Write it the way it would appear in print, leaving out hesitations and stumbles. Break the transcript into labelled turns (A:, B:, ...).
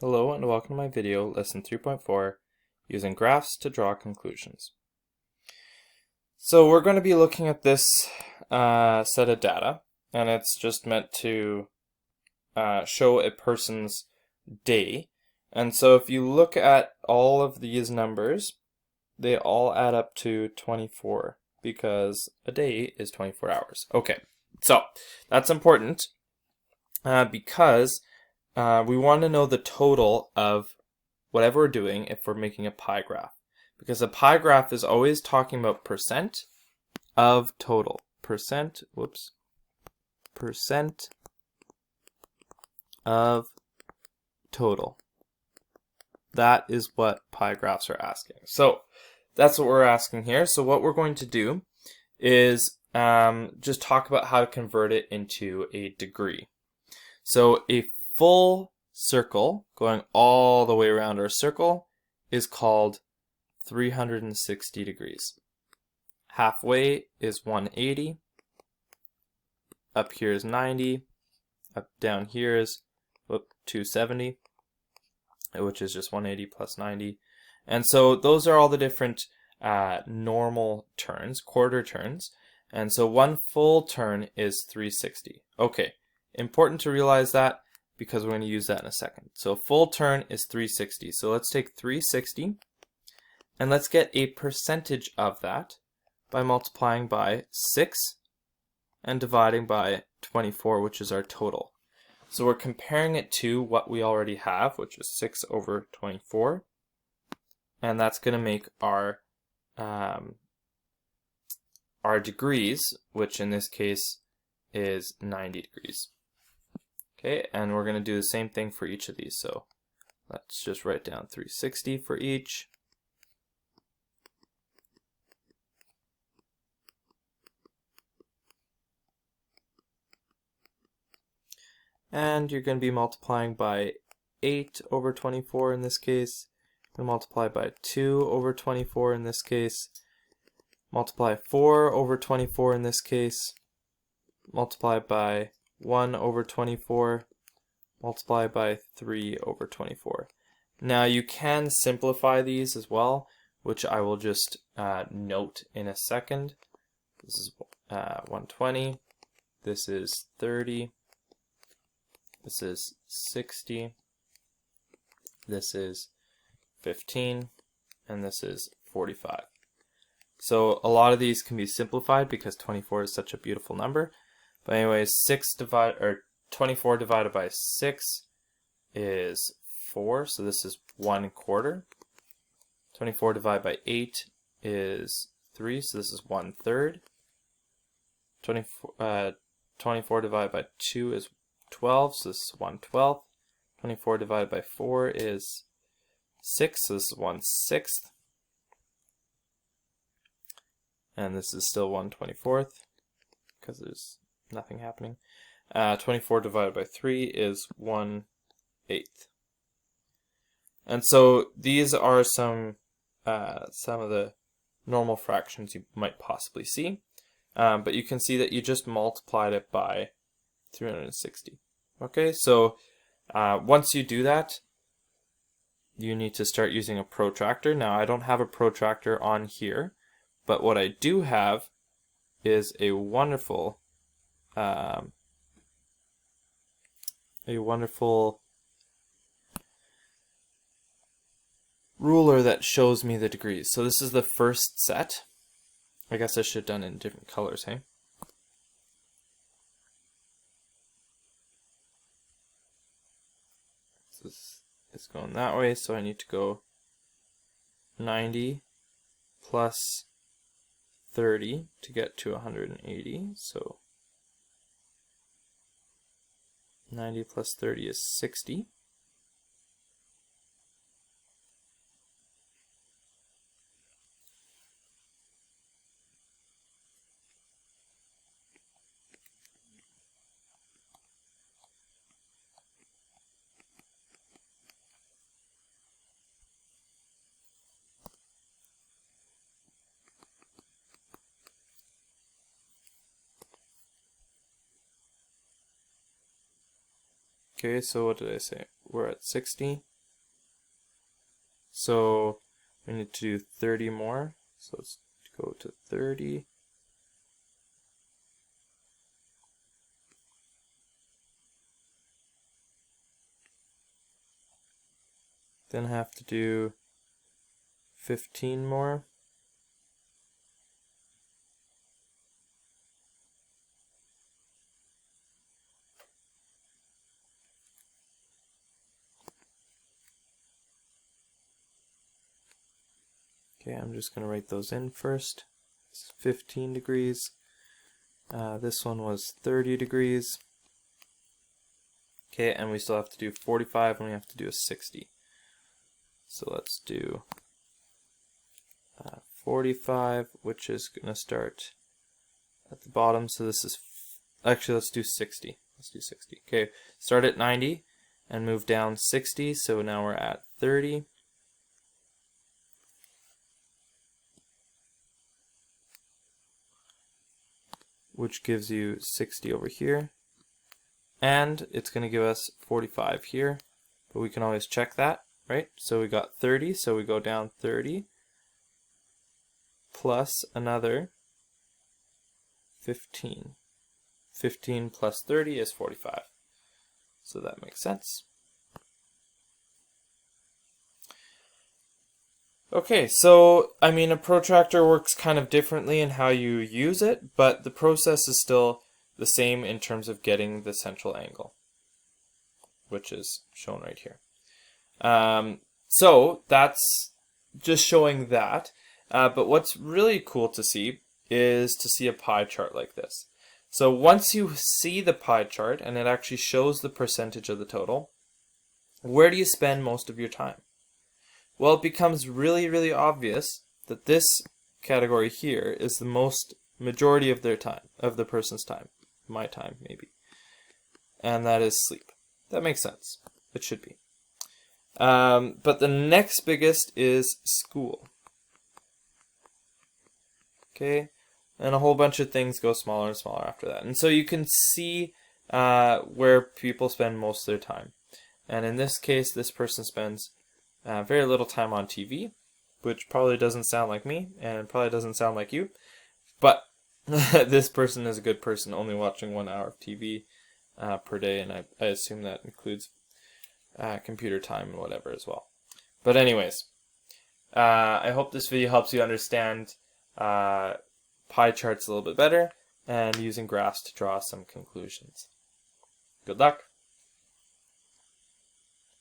A: Hello and welcome to my video, lesson 3.4, using graphs to draw conclusions. So we're going to be looking at this set of data, and it's just meant to show a person's day. And so if you look at all of these numbers, they all add up to 24 because a day is 24 hours. Okay, so that's important because we want to know the total of whatever we're doing if we're making a pie graph. Because a pie graph is always talking about percent of total. Percent of total. That is what pie graphs are asking. So that's what we're asking here. So what we're going to do is just talk about how to convert it into a degree. So a full circle going all the way around our circle is called 360 degrees. Halfway is 180. Up here is 90. Up down here is 270, which is just 180 plus 90. And so those are all the different normal turns, quarter turns. And so one full turn is 360. Okay, important to realize that because we're going to use that in a second. So a full turn is 360. So let's take 360 and let's get a percentage of that by multiplying by 6 and dividing by 24, which is our total. So we're comparing it to what we already have, which is 6 over 24. And that's going to make our degrees, which in this case is 90 degrees. Okay, and we're going to do the same thing for each of these. So let's just write down 360 for each. And you're going to be multiplying by 8 over 24 in this case. You're going to multiply by 2 over 24 in this case. Multiply 4 over 24 in this case. Multiply by 1 over 24, multiply by 3 over 24. Now you can simplify these as well, which I will just note in a second. This is 120, this is 30, this is 60, this is 15, and this is 45. So a lot of these can be simplified because 24 is such a beautiful number. But anyways, 24 divided by 6 is 4, so this is 1/4. 24 divided by 8 is 3, so this is 1/3. 24 divided by 2 is 12, so this is 1/12. 24 divided by 4 is 6, so this is 1/6. And this is still 1/24 because there's nothing happening. 24 divided by 3 is 1/8. And so these are some of the normal fractions you might possibly see. But you can see that you just multiplied it by 360. Okay, so once you do that, you need to start using a protractor. Now I don't have a protractor on here, but what I do have is a wonderful ruler that shows me the degrees. So this is the first set. I guess I should have done it in different colors, hey? This is going that way, so I need to go 90 plus 30 to get to 180. So 90 plus 30 is 60. Okay, so what did I say? We're at 60. So we need to do 30 more. So let's go to 30. Then have to do 15 more. Okay, I'm just going to write those in first. It's 15 degrees. This one was 30 degrees. Okay, and we still have to do 45 and we have to do a 60. So let's do 45, which is going to start at the bottom. So this is, actually let's do 60. Let's do 60. Okay, start at 90 and move down 60. So now we're at 30. Which gives you 60 over here. And it's going to give us 45 here. But we can always check that, right? So we got 30, so we go down 30. Plus another 15. 15 plus 30 is 45. So that makes sense. Okay, so I mean a protractor works kind of differently in how you use it, but the process is still the same in terms of getting the central angle, which is shown right here. So that's just showing that. But what's really cool to see is to see a pie chart like this. So once you see the pie chart and it actually shows the percentage of the total, where do you spend most of your time? Well, it becomes really, really obvious that this category here is the majority of their time, of the person's time, my time maybe, and that is sleep. That makes sense. It should be. But the next biggest is school. Okay, and a whole bunch of things go smaller and smaller after that. And so you can see where people spend most of their time. And in this case, this person spends very little time on TV, which probably doesn't sound like me, and probably doesn't sound like you. But this person is a good person, only watching 1 hour of TV per day, and I assume that includes computer time and whatever as well. But anyways, I hope this video helps you understand pie charts a little bit better and using graphs to draw some conclusions. Good luck!